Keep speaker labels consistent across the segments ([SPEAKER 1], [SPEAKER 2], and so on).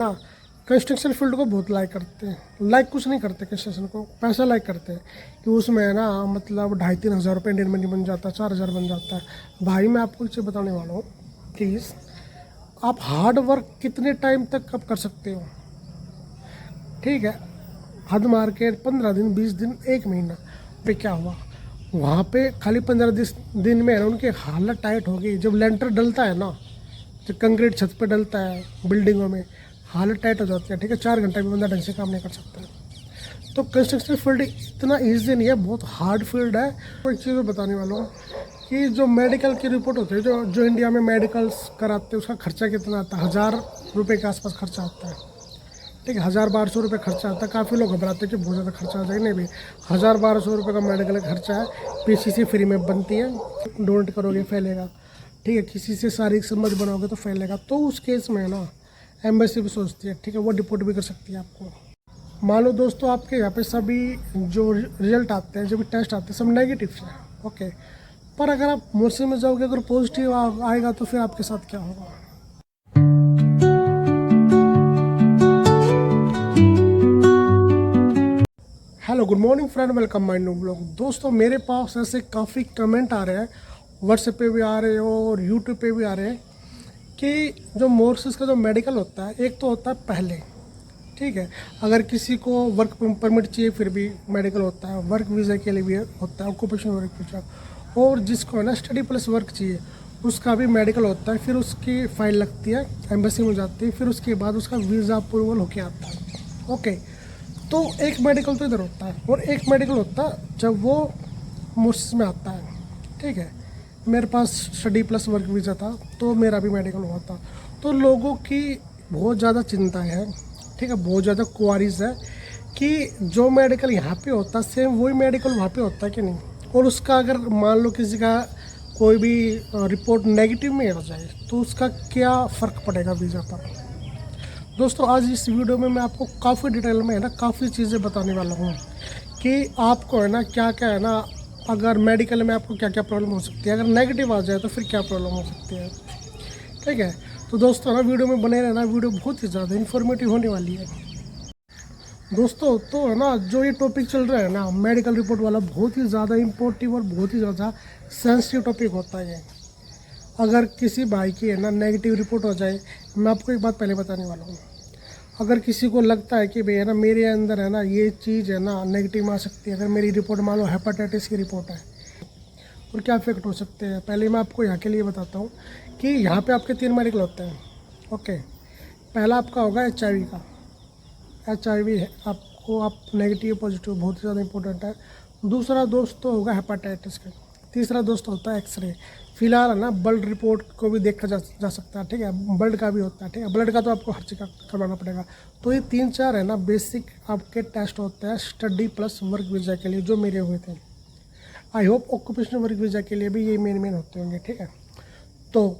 [SPEAKER 1] हाँ, construction field को बहुत लाइक करते हैं। लाइक कुछ नहीं करते कंस्ट्रक्शन को, पैसा लाइक करते हैं कि उसमें है ना मतलब 2,500-3,000 रुपये इंडियन मनी बन जाता है, 4,000 बन जाता है। भाई मैं आपको एक चीज़ बताने वाला हूँ, प्लीज़ आप हार्ड वर्क कितने टाइम तक आप कर सकते हो, ठीक है। हद मार के 15 दिन, 20 दिन, 1 महीना पे क्या हुआ वहाँ पे, खाली 15 दिन में है ना उनकी हालत टाइट हो गई। जब लेंटर डलता है ना, जब कंक्रीट छत पे डलता है बिल्डिंगों में, हालत टाइट हो जाती है, ठीक है। 4 घंटे में बंदा ढंग से काम नहीं कर सकता। तो कंस्ट्रक्शन फील्ड इतना ईजी नहीं है, बहुत हार्ड फील्ड है। तो एक चीज़ बताने वाला हूँ कि जो मेडिकल की रिपोर्ट होती है, जो इंडिया में मेडिकल्स कराते हैं, उसका खर्चा कितना आता है? 1,000 रुपये के आसपास खर्चा आता है, ठीक है। 1,000-1,200 रुपये खर्चा आता है। काफ़ी लोग घबराते हैं कि बहुत ज़्यादा खर्चा आ जाएगा, नहीं भी 1,000-1,200 रुपये का मेडिकल का खर्चा है। पीसीसी फ्री में बनती है, डोनेट करोगे फैलेगा, ठीक है। किसी से शारीरिक संबंध बनाओगे तो फैलेगा। तो उस केस में ना एम्बेसी भी सोचती है, ठीक है, वो डिपोर्ट भी कर सकती है आपको। मान लो दोस्तों आपके यहाँ पे सभी जो रिजल्ट आते हैं, जो भी टेस्ट आते हैं, सब नेगेटिव है, ओके। पर अगर आप मोर्चे में जाओगे, अगर पॉजिटिव आएगा तो फिर आपके साथ क्या होगा? Hello, good morning friend, welcome my new blog. दोस्तों मेरे पास ऐसे काफ़ी कमेंट आ रहे हैं, व्हाट्सएप पे भी आ रहे हो और यूट्यूब पे भी आ रहे हैं कि जो मोर्सेस का जो मेडिकल होता है, एक तो होता है पहले, ठीक है। अगर किसी को वर्क परमिट चाहिए फिर भी मेडिकल होता है, वर्क वीज़ा के लिए भी होता है, ऑक्यूपेशन वर्क वीज़ा। और जिसको है ना स्टडी प्लस वर्क चाहिए, उसका भी मेडिकल होता है। फिर उसकी फाइल लगती है, एम्बेसी में जाती है, फिर उसके बाद उसका वीज़ा अप्रूवल होके आता है, ओके। तो एक मेडिकल तो इधर होता है और एक मेडिकल होता है जब वो मुफ्त में आता है, ठीक है। मेरे पास स्टडी प्लस वर्क वीज़ा था तो मेरा भी मेडिकल हुआ था। तो लोगों की बहुत ज़्यादा चिंता है, ठीक है, बहुत ज़्यादा क्वारीज है कि जो मेडिकल यहाँ पे होता है सेम वही मेडिकल वहाँ पे होता है कि नहीं। और उसका अगर मान लो किसी का कोई भी रिपोर्ट नेगेटिव में आ जाए तो उसका क्या फ़र्क पड़ेगा वीज़ा पर। दोस्तों आज इस वीडियो में मैं आपको काफ़ी डिटेल में है ना काफ़ी चीज़ें बताने वाला हूँ कि आपको है ना क्या क्या है ना, अगर मेडिकल में आपको क्या क्या प्रॉब्लम हो सकती है, अगर नेगेटिव आ जाए तो फिर क्या प्रॉब्लम हो सकती है, ठीक है। तो दोस्तों ना वीडियो में बने रहना, वीडियो बहुत ही ज़्यादा इन्फॉर्मेटिव होने वाली है दोस्तों। तो है ना जो ये टॉपिक चल रहा है ना मेडिकल रिपोर्ट वाला, बहुत ही ज़्यादा इम्पोर्टिव और बहुत ही ज़्यादा सेंसिटिव टॉपिक होता है। अगर किसी भाई की है ना नेगेटिव रिपोर्ट हो जाए, मैं आपको एक बात पहले बताने वाला हूँ, अगर किसी को लगता है कि भाई है ना मेरे अंदर है ना ये चीज़ है ना नेगेटिव आ सकती है, अगर मेरी रिपोर्ट मान लो हेपेटाइटिस की रिपोर्ट है, और क्या इफेक्ट हो सकते हैं, पहले मैं आपको यहाँ के लिए बताता हूँ कि यहाँ पे आपके 3 मेडिकल होते हैं, ओके। पहला आपका होगा HIV का, HIV है आपको, आप नेगेटिव पॉजिटिव बहुत ही ज़्यादा इंपॉर्टेंट है। दूसरा दोस्त तो होगा हेपेटाइटिस का। तीसरा दोस्त होता है एक्सरे। फिलहाल है ना ब्लड रिपोर्ट को भी देखा जा सकता है, ठीक है, ब्लड का भी होता है, ठीक है। ब्लड का तो आपको हर चीज़ का करवाना पड़ेगा। तो ये 3-4 है ना बेसिक आपके टेस्ट होते हैं स्टडी प्लस वर्क वीज़ा के लिए, जो मेरे हुए थे। I hope occupational work visa के लिए भी ये मेन होते होंगे, ठीक है। तो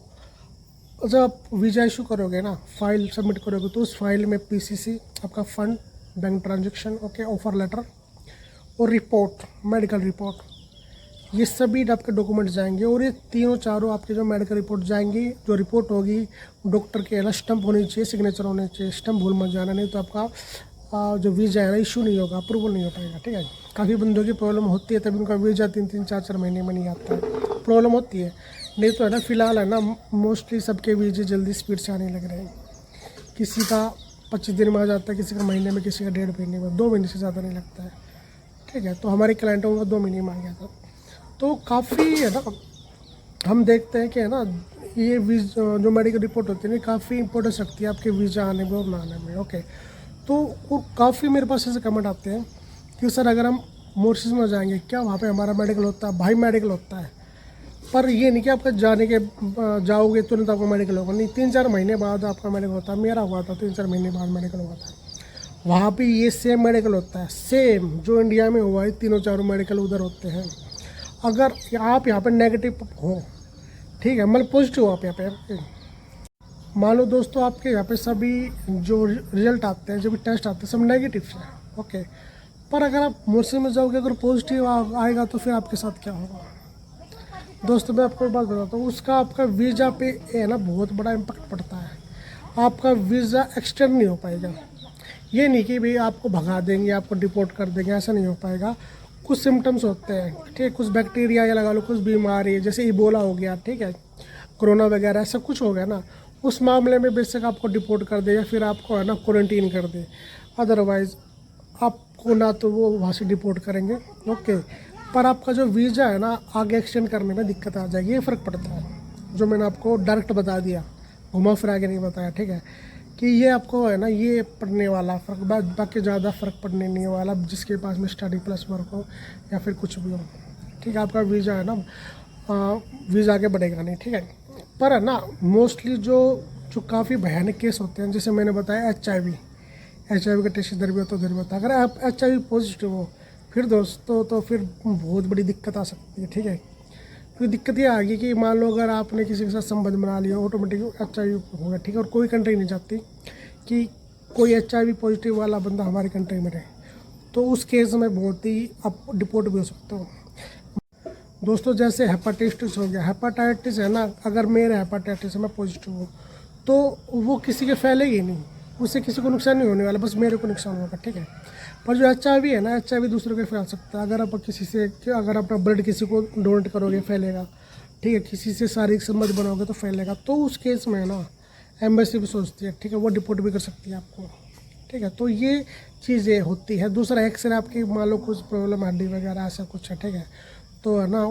[SPEAKER 1] जब आप वीज़ा इशू करोगे ना, फाइल सबमिट करोगे, तो उस फाइल में PCC, आपका fund, bank transaction, okay, offer letter और रिपोर्ट, मेडिकल रिपोर्ट, ये सभी आपके डॉक्यूमेंट जाएंगे। और ये तीनों चारों आपके जो मेडिकल रिपोर्ट जाएंगी, जो रिपोर्ट होगी डॉक्टर के है ना स्टंप होनी चाहिए, सिग्नेचर होने चाहिए, स्टंप भूल मत जाना, नहीं तो आपका जो वीज़ा है ना इशू नहीं होगा, अप्रूवल नहीं हो पाएगा, ठीक है। काफ़ी बंदों की प्रॉब्लम होती है, तभी उनका वीज़ा 3-3, 4-4 महीने में नहीं आता है, प्रॉब्लम होती है। नहीं तो है ना फिलहाल है ना मोस्टली सबके वीज़े जल्दी स्पीड से आने लग रहे हैं। किसी का 25 दिन में आ जाता है, किसी का महीने में, किसी का 1.5 महीने में, 2 महीने से ज़्यादा नहीं लगता है, ठीक है। तो हमारे क्लाइंटों का 2 महीने में आ गया था। तो काफ़ी है ना हम देखते हैं कि है ना ये जो मेडिकल रिपोर्ट होती है ना काफ़ी इंपॉर्टेंस रखती है आपके वीज़ा आने में और ना आने में, ओके। तो काफ़ी मेरे पास ऐसे कमेंट आते हैं कि सर अगर हम मोर्सिस में जाएंगे क्या वहाँ पे हमारा मेडिकल होता है? भाई मेडिकल होता है, पर ये नहीं कि आपका जाने के जाओगे तुरंत आपका मेडिकल होगा, नहीं, 3-4 महीने बाद आपका मेडिकल होता है। मेरा हुआ था 3-4 महीने बाद मेडिकल हुआ था। वहाँ पे ये सेम मेडिकल होता है, सेम जो इंडिया में हुआ है, तीनों चारों मेडिकल उधर होते हैं। अगर आप यहाँ पे नेगेटिव हो, ठीक है, मतलब पॉजिटिव हो आप यहाँ पे, मान लो दोस्तों आपके यहाँ पे सभी जो रिजल्ट आते हैं, जो भी टेस्ट आते हैं, सब नेगेटिव है, ओके। पर अगर आप मोर्चे में जाओगे, अगर पॉजिटिव आएगा तो फिर आपके साथ क्या होगा? दोस्तों मैं आपको एक बात बताता हूँ, उसका आपका वीज़ा पे है ना बहुत बड़ा इम्पैक्ट पड़ता है। आपका वीज़ा एक्सटेंड नहीं हो पाएगा। ये नहीं कि भाई आपको भगा देंगे, आपको डिपोर्ट कर देंगे, ऐसा नहीं हो पाएगा। कुछ सिम्टम्स होते हैं, ठीक है, कुछ बैक्टीरिया या लगा लो कुछ बीमारी है, जैसे इबोला हो गया, ठीक है, कोरोना वगैरह सब कुछ हो गया ना, उस मामले में बेशक आपको डिपोर्ट कर दे या फिर आपको है ना क्वारंटीन कर दे। अदरवाइज़ आपको ना तो वो वहाँ से डिपोर्ट करेंगे, ओके, पर आपका जो वीज़ा है ना आगे एक्सटेंड करने में दिक्कत आ जाएगी। ये फ़र्क पड़ता है, जो मैंने आपको डायरेक्ट बता दिया, घुमा फिरा के नहीं बताया, ठीक है, कि ये आपको है ना ये पड़ने वाला फ़र्क, बाकी ज़्यादा फ़र्क पड़ने नहीं वाला जिसके पास में स्टडी प्लस वर्क हो या फिर कुछ भी हो, ठीक है। आपका वीज़ा है ना वीज़ा आगे बढ़ेगा नहीं, ठीक है। पर है ना मोस्टली जो काफ़ी भयानक केस होते हैं, जैसे मैंने बताया एच आई वी का टेस्ट इधर भी होता है उधर भी होता है। अगर आप HIV पॉजिटिव हो फिर दोस्तों तो फिर बहुत बड़ी दिक्कत आ सकती है, ठीक है। फिर दिक्कत ये आ गई कि मान लो अगर आपने किसी के साथ संबंध बना लिया, ऑटोमेटिक HIV होगा, ठीक है, और कोई कंट्री नहीं चाहती कि कोई HIV पॉजिटिव वाला बंदा हमारी कंट्री में रहे, तो उस केस में बहुत ही आप डिपोर्ट भी हो सकते हो दोस्तों। जैसे हेपाटाइटिस हो गया, हेपाटाइटिस है ना, अगर मेरे हेपाटाइटिस है मैं पॉजिटिव हूँ तो वो किसी के फैलेगी नहीं, उससे किसी को नुकसान नहीं होने वाला, बस मेरे को नुकसान होगा, ठीक है। पर जो HIV है ना, HIV दूसरों को फैल सकता है। अगर आप किसी से अगर अपना ब्लड किसी को डोनेट करोगे फैलेगा, ठीक है, किसी से शारीरिक संबंध बनाओगे तो फैलेगा। तो उस केस में ना एम्बेसी भी सोचती है, ठीक है, वो डिपोर्ट भी कर सकती है आपको, ठीक है। तो ये चीज़ें होती है। दूसरा एक्सरे आपकी मान लो कुछ प्रॉब्लम हड्डी वगैरह ऐसा कुछ है, ठीक है, तो है ना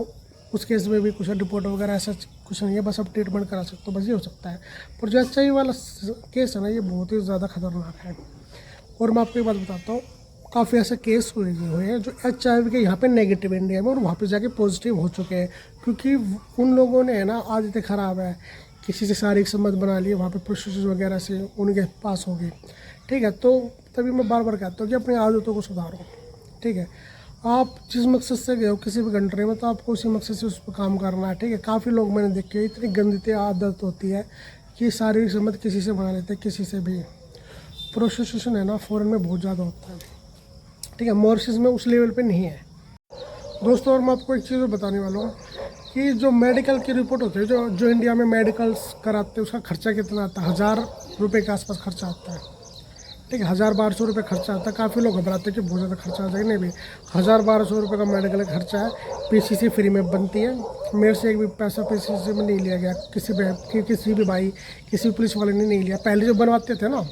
[SPEAKER 1] उस केस में भी कुछ डिपोर्ट वगैरह ऐसा कुछ नहीं है, बस आप ट्रीटमेंट करा सकते हो, बस ये हो सकता है। पर जो HIV वाला केस है ना ये बहुत ही ज़्यादा खतरनाक है। और मैं आपको एक बात बताता हूँ, काफ़ी ऐसे केस हुए हैं जो HIV के यहाँ पे नेगेटिव इंडिया में और वहाँ पे जाके पॉजिटिव हो चुके हैं, क्योंकि उन लोगों ने है ना आदतें ख़राब है, किसी से शारीरिक संबंध बना लिए, वहाँ पे प्रोस्टिट्यूशन वगैरह से उनके पास हो गए, ठीक है। तो तभी मैं बार बार कहता हूँ कि अपनी आदतों को सुधारो, ठीक है। आप जिस मकसद से गए हो किसी भी कंट्री में तो आपको उसी मकसद से उस पर काम करना है, ठीक है। काफ़ी लोग मैंने देखे इतनी गंदी आदत होती है कि शारीरिक संबंध किसी से बना लेते हैं, किसी से भी। प्रोस्टिट्यूशन है ना फॉरेन में बहुत ज़्यादा होता है, ठीक है, मॉरिशस में उस लेवल पे नहीं है दोस्तों। और मैं आपको एक चीज़ बताने वाला हूँ कि जो मेडिकल की रिपोर्ट होती है, जो इंडिया में मेडिकल्स कराते हैं उसका खर्चा कितना आता है, 1000 रुपये के आसपास खर्चा आता है, ठीक है, 1000-1200 रुपये खर्चा आता है। काफ़ी लोग घबराते हैं कि बहुत ज़्यादा खर्चा आ जाएगा, नहीं भी 1000-1200 रुपये का मेडिकल का खर्चा है। PCC फ्री में बनती है, मेरे से एक भी पैसा PCC में नहीं लिया गया, किसी भी भाई किसी पुलिस वाले ने नहीं लिया। पहले जो बनवाते थे ना,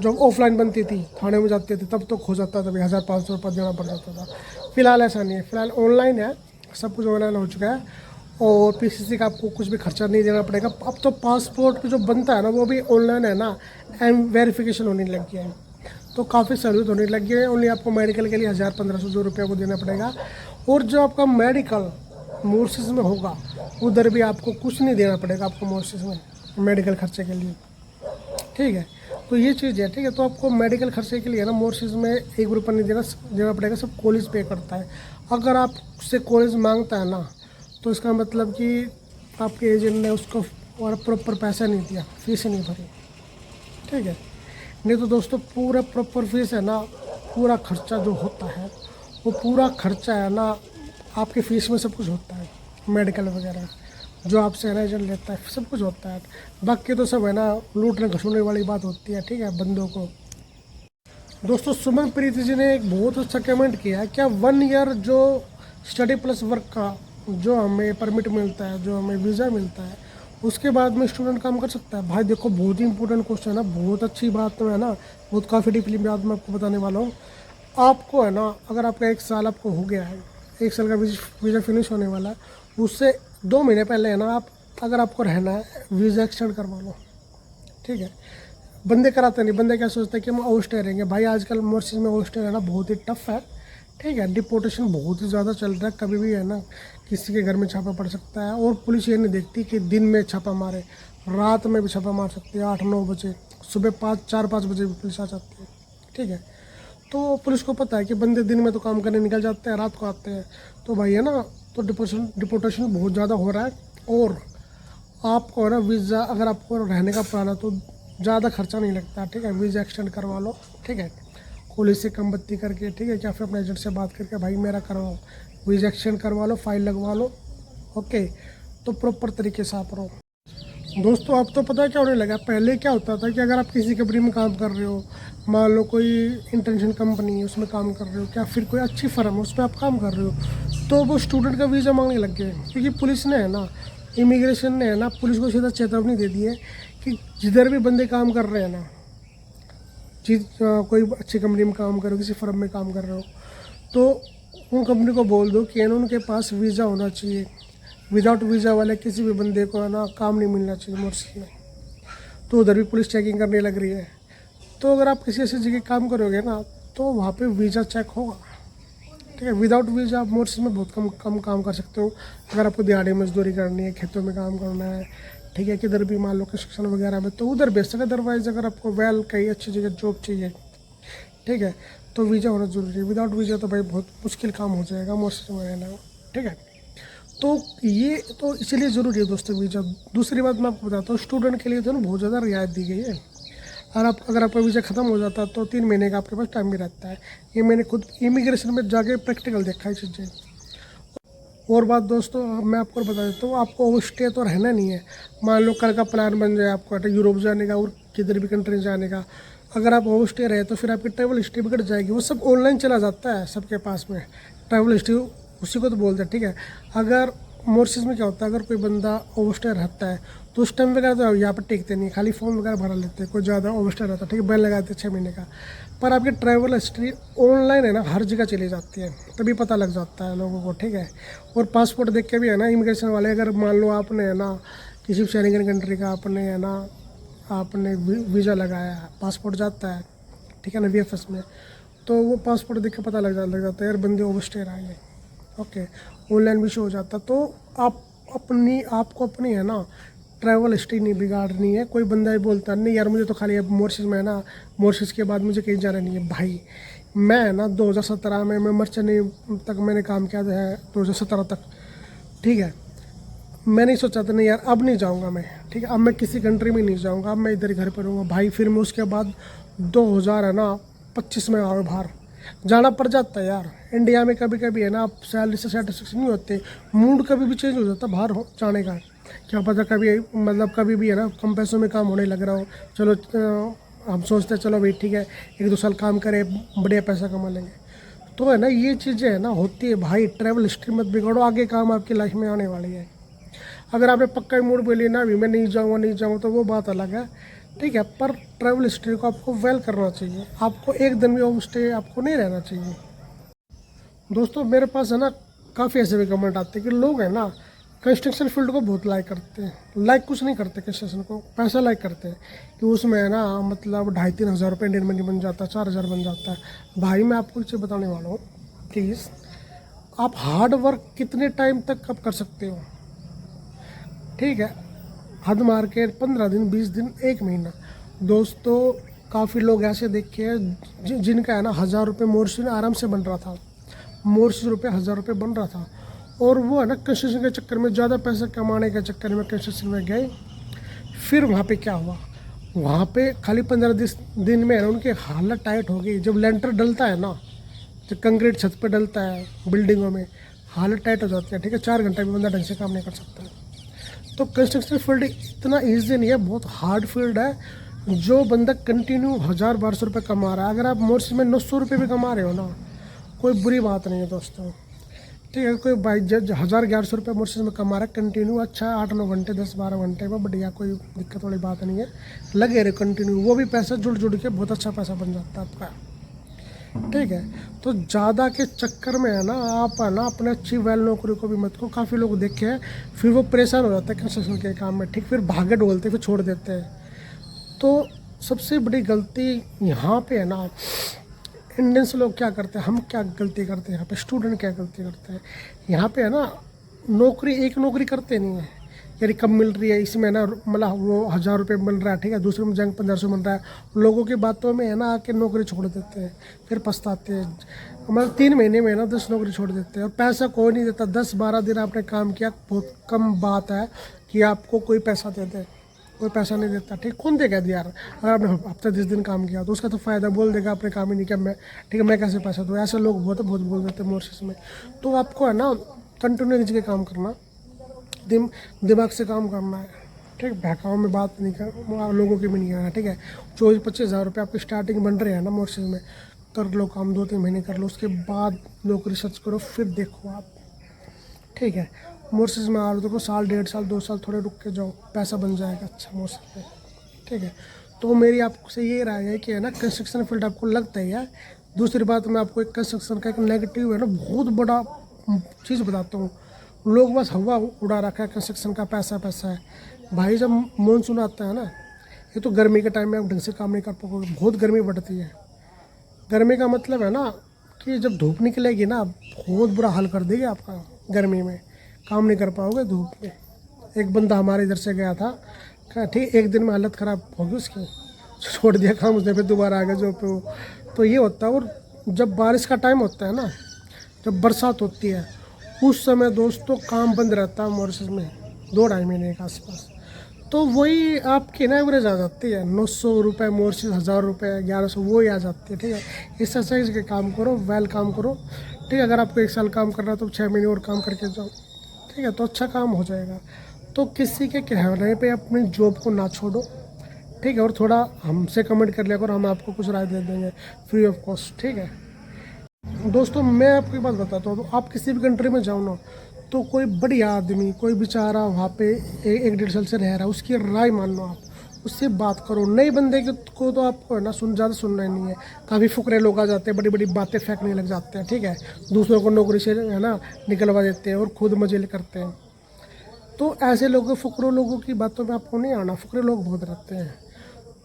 [SPEAKER 1] जब ऑफलाइन बनती थी थाने में जाते थे तब तो खो जाता था, भाई 1500 रुपये देना पड़ जाता था। फिलहाल ऐसा नहीं है, फिलहाल ऑनलाइन है, सब कुछ ऑनलाइन हो चुका है और PCC का आपको कुछ भी खर्चा नहीं देना पड़ेगा। अब तो पासपोर्ट जो बनता है ना वो भी ऑनलाइन है ना, एंड वेरिफिकेशन होने लग गया है, तो काफ़ी सहूलियत होने लगी है। ओनली आपको मेडिकल के लिए 1000-1500 रुपये को देना पड़ेगा। और जो आपका मेडिकल मॉरिशस में होगा उधर भी आपको कुछ नहीं देना पड़ेगा आपको मॉरिशस में मेडिकल खर्चे के लिए, ठीक है। तो ये चीज़ है, ठीक है। तो आपको मेडिकल खर्चे के लिए ना मॉरिशस में 1 रुपया नहीं देना पड़ेगा, सब कॉलेज पे करता है। अगर आपसे कॉलेज मांगता है ना तो इसका मतलब कि आपके एजेंट ने उसको और प्रॉपर पैसा नहीं दिया, फीस नहीं भरी, ठीक है। नहीं तो दोस्तों पूरा प्रॉपर फीस है ना, पूरा खर्चा जो होता है वो पूरा खर्चा है ना आपके फीस में सब कुछ होता है, मेडिकल वगैरह जो आपसे है ना एजेंट लेता है सब कुछ होता है। बाकी तो सब है ना लूटने घसोने वाली बात होती है, ठीक है, बंदों को। दोस्तों सुमन प्रीति जी ने एक बहुत अच्छा कमेंट किया है, क्या 1 ईयर जो स्टडी प्लस वर्क का जो हमें परमिट मिलता है, जो हमें वीज़ा मिलता है, उसके बाद में स्टूडेंट काम कर सकता है? भाई देखो बहुत ही इंपॉर्टेंट क्वेश्चन है ना, बहुत अच्छी बात तो है ना, बहुत काफ़ी डीपली बात मैं आपको बताने वाला हूँ। आपको है ना अगर आपका 1 साल आपको हो गया है, 1 साल का वीज़ा फिनिश होने वाला है, उससे 2 महीने पहले है ना आप अगर आपको रहना है वीज़ा एक्सटेंड करवा लो, ठीक है। बंदे कराते नहीं, बंदे क्या सोचते हैं कि हम ओवर रहेंगे। भाई आजकल मॉरिशस में ओवर रहना बहुत ही टफ है, ठीक है। डिपोर्टेशन बहुत ही ज़्यादा चल रहा है, कभी भी है ना किसी के घर में छापा पड़ सकता है। और पुलिस ये नहीं देखती कि दिन में छापा मारे, रात में भी छापा मार सकती है, 8-9 बजे, सुबह 4-5 बजे भी पुलिस आ जाती है, ठीक है। तो पुलिस को पता है कि बंदे दिन में तो काम करने निकल जाते हैं, रात को आते हैं, तो भाई है ना तो डिपोर्टेशन बहुत ज़्यादा हो रहा है। और आपको है ना वीज़ा अगर आपको रहने का प्लान है तो ज़्यादा खर्चा नहीं लगता, ठीक है। वीज़ा एक्सटेंड करवा लो, ठीक है, कॉलेज से कम बत्ती करके, ठीक है, या फिर अपने एजेंट से बात करके भाई मेरा करवाओ, वीज़ा एक्सटेंड करवा लो, फाइल लगवा लो, ओके। तो प्रॉपर तरीके से आप रहो। दोस्तों अब तो पता है क्या होने लगा, पहले क्या होता था कि अगर आप किसी कंपनी में काम कर रहे हो, मान लो कोई इंटरनेशनल कंपनी है उसमें काम कर रहे हो, क्या फिर कोई अच्छी फर्म है उसमें आप काम कर रहे हो, तो वो स्टूडेंट का वीज़ा मांगने लग गए। क्योंकि पुलिस ने है ना, इमिग्रेशन ने है ना, पुलिस को सीधा चेतावनी दे दी है कि जिधर भी बंदे काम कर रहे हैं ना, कोई अच्छी कंपनी में काम कर रहे हो, किसी फर्म में काम कर रहे हो, तो उन कंपनी को बोल दो कि उनके पास वीज़ा होना चाहिए। विदाउट वीज़ा वाले किसी भी बंदे को है ना काम नहीं मिलना चाहिए मोर्सी में। तो उधर भी पुलिस चेकिंग करने लग रही है। तो अगर आप किसी ऐसी जगह काम करोगे ना, तो वहाँ पे वीज़ा चेक होगा। ठीक है, विदाउट वीज़ा आप मोर्सी में बहुत कम कम काम कर सकते हो। अगर आपको दिहाड़ी मजदूरी करनी है, खेतों में काम करना है, ठीक है, किधर भी मान लो कंस्ट्रक्शन वगैरह में, तो उधर बेच सकते। अदरवाइज़ अगर आपको वेल कहीं अच्छी जगह जॉब चाहिए, ठीक है, तो वीज़ा होना ज़रूरी है। विदाउट वीज़ा तो भाई बहुत मुश्किल काम हो जाएगा मोर्सी में रहना। ठीक है, तो ये तो इसीलिए ज़रूरी है दोस्तों वीज़ा। दूसरी बात मैं आपको बताता हूँ, स्टूडेंट के लिए तो ना बहुत ज़्यादा रियायत दी गई है। और आप अगर आपका वीज़ा ख़त्म हो जाता है तो 3 महीने का आपके पास टाइम भी रहता है। ये मैंने खुद इमिग्रेशन में जाके प्रैक्टिकल देखा है चीज़ें। और बात दोस्तों मैं आपको बता देता हूँ, आपको ओवर स्टे तो रहना नहीं है। मान लो कल का प्लान बन जाए आपको यूरोप जाने का और किधर भी कंट्री जाने का, अगर आप ओवर स्टे रहे तो फिर आपकी ट्रैवल हिस्ट्री बिगड़ जाएगी। वो सब ऑनलाइन चला जाता है सबके पास में, ट्रैवल हिस्ट्री उसी को तो बोलते हैं। ठीक है, अगर मोर्सिस में क्या होता है, अगर कोई बंदा ओवर स्टे रहता है तो उस टाइम वगैरह तो यहाँ पर टिकते नहीं, खाली फॉर्म वगैरह भरा लेते हैं। कोई ज़्यादा ओवर स्टे रहता है, ठीक है, बैन लगा देते 6 महीने का। पर आपकी ट्रैवल हिस्ट्री ऑनलाइन है ना, हर जगह चली जाती है, तभी पता लग जाता है लोगों को। ठीक है, और पासपोर्ट देख के भी है ना इमिग्रेशन वाले, अगर मान लो आपने है ना किसी शेंगन कंट्री का आपने है ना आपने वीज़ा लगाया, पासपोर्ट जाता है, ठीक है ना, VFS में, तो वो पासपोर्ट देख के पता लग जाता है यार बंदे ओवर स्टे आए हैं। ओके, ऑनलाइन भी शो हो जाता। तो आपको अपनी है ना ट्रैवल हिस्ट्री नहीं बिगाड़नी है। कोई बंदा ही बोलता नहीं यार मुझे तो खाली अब मोर्सिस में है ना, मोर्सिस के बाद मुझे कहीं जाना नहीं है। भाई मैं है ना 2017 में मैं मर्चेंट तक मैंने काम किया है, 2017 तक। ठीक है, मैं नहीं सोचा था नहीं यार अब नहीं जाऊंगा मैं, ठीक है, अब मैं किसी कंट्री में नहीं जाऊंगा, अब मैं इधर ही घर पर रहूँगा। भाई फिर मैं उसके बाद 2000 है ना 25 में आए बाहर जाना पड़ जाता है यार। इंडिया में कभी कभी है ना आप सैलरी से सेटिस्फेक्शन नहीं होते, मूड कभी भी चेंज हो जाता बाहर जाने का। क्या पता कभी मतलब कभी भी है ना कम पैसों में काम होने लग रहा हो, चलो हम सोचते हैं चलो भाई ठीक है 1-2 साल काम करें बढ़िया पैसा कमा लेंगे। तो है ना ये चीज़ें है ना होती है भाई। ट्रैवल हिस्ट्री मत बिगाड़ो, आगे काम आपकी लाइफ में आने वाली है। अगर आपने पक्का मूड पे लिया ना अभी मैं नहीं जाऊँगा तो वो बात अलग है। ठीक है, पर ट्रैवल हिस्ट्री को आपको वेल करना चाहिए। आपको एक दिन भी ओवर स्टे आपको नहीं रहना चाहिए। दोस्तों मेरे पास है ना काफ़ी ऐसे भी कमेंट आते हैं कि लोग हैं ना कंस्ट्रक्शन फील्ड को बहुत लाइक करते हैं। लाइक कुछ नहीं करते कंस्ट्रक्शन को, पैसा लाइक करते हैं कि उसमें है ना मतलब 2,500-3 हज़ार रुपये इंडियन मनी बन जाता है, 4,000 बन जाता है। भाई मैं आपको एक चीज़ बताने वाला हूँ, प्लीज़ आप हार्ड वर्क कितने टाइम तक आप कर सकते हो। ठीक है, हद मार के 15 दिन, 20 दिन, 1 महीना। दोस्तों काफ़ी लोग ऐसे देखे हैं जिनका है ना 1,000 रुपये मोर्सिस आराम से बन रहा था, मोर्सिस रुपये 1,000 रुपये बन रहा था, और वो है ना कंस्ट्रक्शन के चक्कर में ज़्यादा पैसा कमाने के चक्कर में कंस्ट्रक्शन में गए। फिर वहाँ पे क्या हुआ, वहाँ पे खाली 15 दिन में है ना उनकी हालत टाइट हो गई। जब लेंटर डलता है ना, जब कंक्रीट छत पे डलता है बिल्डिंगों में, हालत टाइट हो जाती है। ठीक है, 4 घंटे में बंदा ढंग से काम नहीं कर सकता। तो कंस्ट्रक्शन फील्ड इतना ईजी नहीं है, बहुत हार्ड फील्ड है। जो बंदा कंटिन्यू 1,000-1,200 रुपये कमा रहा है, अगर आप मोर्स में 900 रुपये भी कमा रहे हो ना, कोई बुरी बात नहीं है दोस्तों। ठीक है, कोई 1,000-1,100 रुपये मोर्सिस में कमा रहा है कंटिन्यू, अच्छा 8-9 घंटे 10-12 घंटे में बढ़िया, कोई दिक्कत वाली बात नहीं है। लगे रहे कंटिन्यू, वो भी पैसा जुड़ के बहुत अच्छा पैसा बन जाता है आपका। ठीक है, तो ज़्यादा के चक्कर में है ना आप है ना अपने अच्छी वेल नौकरी को भी मत को। काफ़ी लोग देखे हैं फिर वो परेशान हो जाते हैं कंस्ट्रक्शन के काम में, ठीक, फिर भागे डोलते फिर छोड़ देते हैं। तो सबसे बड़ी गलती यहाँ पे है ना इंडियंस लोग क्या करते हैं, हम क्या गलती करते हैं यहाँ पे, स्टूडेंट क्या गलती करते हैं यहाँ पे है ना, नौकरी एक नौकरी करते नहीं है यार कम मिल रही है इसमें ना, मतलब वो 1,000 रुपये मिल रहा है, ठीक है, दूसरे में जंग 1,500 मिल रहा है, लोगों की बातों में है ना आके नौकरी छोड़ देते हैं, फिर पछताते हैं। मतलब 3 महीने में ना 10 नौकरी छोड़ देते हैं और पैसा कोई नहीं देता। 10-12 दिन आपने काम किया, बहुत कम बात है कि आपको कोई पैसा दे दे, कोई पैसा नहीं देता। ठीक, कौन देगा यार, अगर आपने हफ्ते 10 दिन काम किया तो उसका तो फ़ायदा बोल देगा आपने काम ही नहीं किया, मैं ठीक है मैं कैसे पैसा दूँ। ऐसे लोग बहुत बोल देते हैं मोर्सिस में। तो आपको है ना कंटिन्यू के काम करना, दिमाग से काम करना है। ठीक, बहकाओ में बात नहीं कर, लोगों की भी नहीं आना, ठीक है। 24-25 हज़ार रुपये आपकी स्टार्टिंग बन रहे हैं ना मॉरिशस में, कर लो काम, 2-3 महीने कर लो, उसके बाद लोग रिसर्च करो, फिर देखो आप, ठीक है। मॉरिशस में आ रहे हो, देखो साल 1.5 साल 2 साल थोड़े रुक के जाओ, पैसा बन जाएगा अच्छा मॉरिशस में, ठीक है। तो मेरी आपसे ये राय है कि है ना, कंस्ट्रक्शन फील्ड आपको लगता ही है। दूसरी बात, मैं आपको एक कंस्ट्रक्शन का एक नेगेटिव है ना बहुत बड़ा चीज़ बताता हूँ। लोग बस हवा उड़ा रखा है, कंस्ट्रक्शन का पैसा पैसा है। भाई जब मानसून आता है ना, ये तो गर्मी के टाइम में आप ढंग से काम नहीं कर पाओगे, बहुत गर्मी बढ़ती है। गर्मी का मतलब है ना कि जब धूप निकलेगी ना, बहुत बुरा हाल कर देगी आपका, गर्मी में काम नहीं कर पाओगे धूप में। एक बंदा हमारे इधर से गया था, क्या ठीक, एक दिन में हालत ख़राब होगी उसकी, छोड़ दिया काम उसने, फिर दोबारा आ गया जो पे वो। तो ये होता है। और जब बारिश का टाइम होता है ना, जब बरसात होती है, उस समय दोस्तों काम बंद रहता है मॉरिशस में 2-2.5 महीने के आसपास। तो वही आपकी ना एवरेज आ जाती है 900 रुपये मॉरिशस, 1000 रुपये, 1100, वही आ जाती है, ठीक है। इस तरह से इसके काम करो, वेल काम करो, ठीक है। अगर आपको 1 साल काम करना है तो 6 महीने और काम करके जाओ, ठीक है, तो अच्छा काम हो जाएगा। तो किसी के कहने पे अपनी जॉब को ना छोड़ो, ठीक है। और थोड़ा हमसे कमेंट कर लिया करो, हम आपको कुछ राय दे देंगे फ्री ऑफ कॉस्ट, ठीक है। दोस्तों मैं आपको एक बात बताता हूँ, तो आप किसी भी कंट्री में जाओ ना, तो कोई बढ़िया आदमी, कोई बेचारा वहाँ पे 1-1.5 साल से रह रहा है, उसकी राय मान लो आप, उससे बात करो। नए बंदे को तो आपको है ना ज़्यादा सुनना ही नहीं है। काफ़ी फुकरे लोग आ जाते हैं, बड़ी बड़ी बातें फेंकने लग जाते हैं, ठीक है। दूसरों को नौकरी से है ना निकलवा देते हैं और खुद मजे करते हैं। तो ऐसे लोगों, फुकरे लोगों की बातों में आपको नहीं आना, फुकरे लोग बहुत रहते हैं।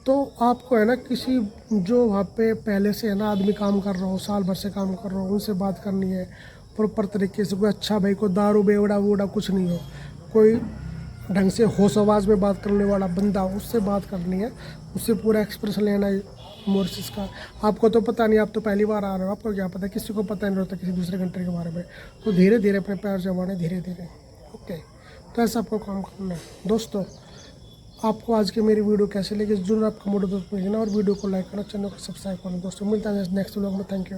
[SPEAKER 1] तो आपको है ना किसी जो वहाँ पे पहले से है ना आदमी काम कर रहा हो, साल भर से काम कर रहा हो, उनसे बात करनी है प्रॉपर तरीके से। कोई अच्छा भाई, कोई दारू बेवड़ा वूड़ा कुछ नहीं हो, कोई ढंग से होश आवाज़ में बात करने वाला बंदा हो, उससे बात करनी है, उससे पूरा एक्सप्रेशन लेना है मॉरिशस का। आपको तो पता नहीं, आप तो पहली बार आ रहे हो, आपको क्या पता, किसी को पता नहीं होता किसी दूसरे कंट्री के बारे में। तो धीरे धीरे अपने पैर जमाने, धीरे धीरे, ओके। तो ऐसा आपको काम करना है दोस्तों। आपको आज की मेरी वीडियो कैसे लगी, जरूर आपका मोटिवेट करना और वीडियो को लाइक करना, चैनल को सब्सक्राइब करना दोस्तों। मिलता है नेक्स्ट व्लॉग में, थैंक यू।